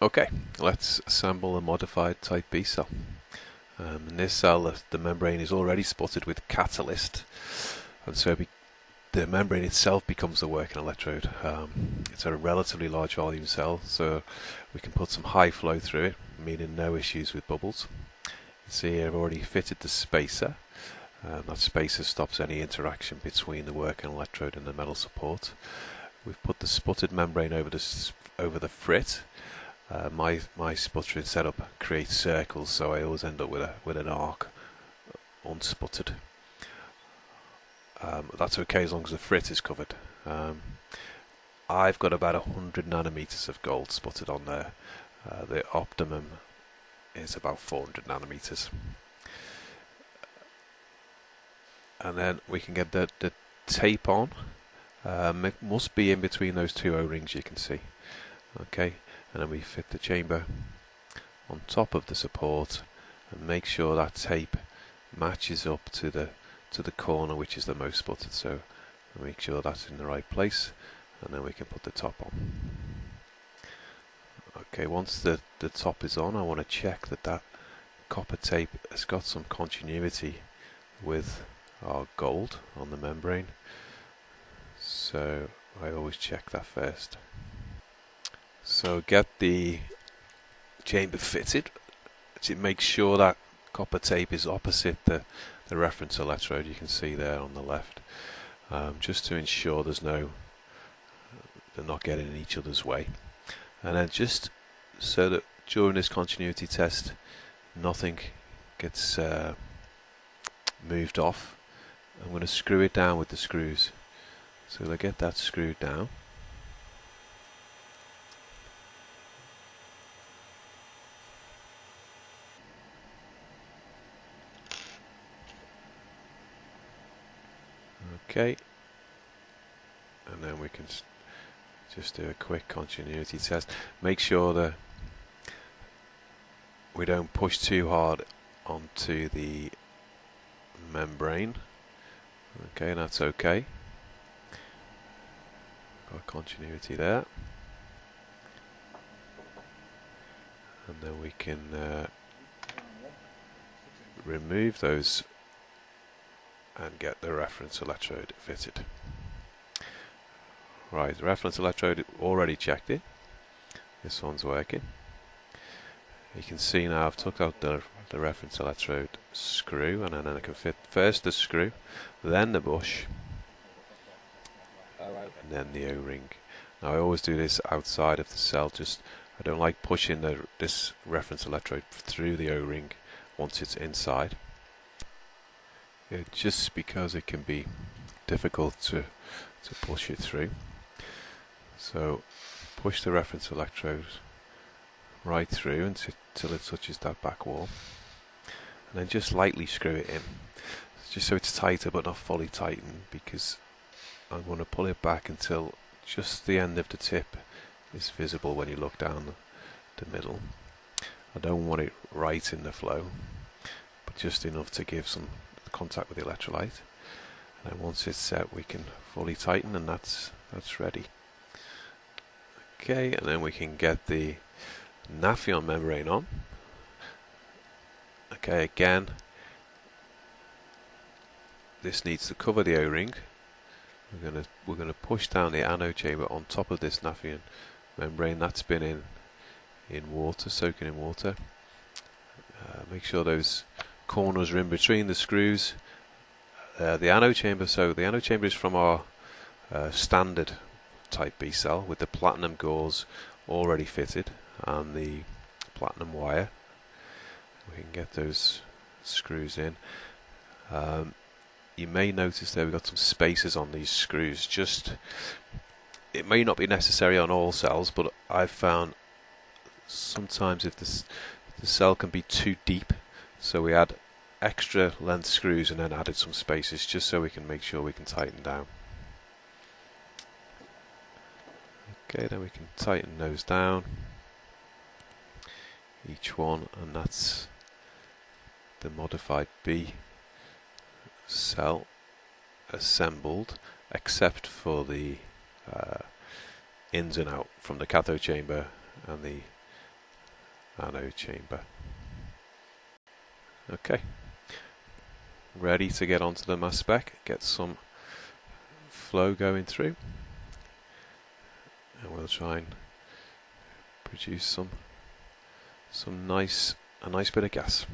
Okay, let's assemble a modified type B cell. In this cell, the membrane is already sputtered with catalyst, and so the membrane itself becomes the working electrode. It's a relatively large volume cell, so we can put some high flow through it, meaning no issues with bubbles. You can see here I've already fitted the spacer. That spacer stops any interaction between the working electrode and the metal support. We've put the sputtered membrane over the frit. My sputtering setup creates circles, so I always end up with an arc unsputtered. That's okay as long as the frit is covered. I've got about 100 nanometers of gold sputtered on there. The optimum is about 400 nanometers. And then we can get the tape on. It must be in between those two O-rings you can see. Okay, and then we fit the chamber on top of the support and make sure that tape matches up to the corner which is the most sputtered, so make sure that's in the right place, and then we can put the top on. Okay, once the top is on, I want to check that copper tape has got some continuity with our gold on the membrane, so I always check that first. So get the chamber fitted to make sure that copper tape is opposite the reference electrode you can see there on the left, just to ensure they're not getting in each other's way. And then just so that during this continuity test nothing gets moved off, I'm going to screw it down with the screws. So I get that screwed down. Okay, and then we can just do a quick continuity test. Make sure that we don't push too hard onto the membrane. Okay, that's okay. Got continuity there. And then we can remove those and get the reference electrode fitted. Right, the reference electrode already checked in. This one's working. You can see now I've took out the reference electrode screw, and then I can fit first the screw, then the bush, and then the O-ring. Now I always do this outside of the cell, I don't like pushing this reference electrode through the O-ring once it's inside. Just because it can be difficult to push it through. So push the reference electrode right through until it touches that back wall, and then just lightly screw it in, just so it's tighter but not fully tightened, because I'm going to pull it back until just the end of the tip is visible when you look down the middle. I don't want it right in the flow, but just enough to give some contact with the electrolyte. And then once it's set, we can fully tighten, and that's ready. Okay, and then we can get the Nafion membrane on. Okay, again, this needs to cover the O-ring. We're gonna push down the anode chamber on top of this Nafion membrane. That's been in water, soaking in water. Make sure those corners are in between the screws. The anode chamber. So the anode chamber is from our standard type B cell with the platinum gauze already fitted and the platinum wire. We can get those screws in. You may notice there we've got some spacers on these screws. It may not be necessary on all cells, but I've found sometimes if the cell can be too deep, so we add extra length screws and then added some spacers just so we can make sure we can tighten down. Okay, then we can tighten those down, each one, and that's the modified B cell assembled, except for the ins and out from the cathode chamber and the anode chamber. Okay, ready to get onto the mass spec, get some flow going through, and we'll try and produce a nice bit of gas.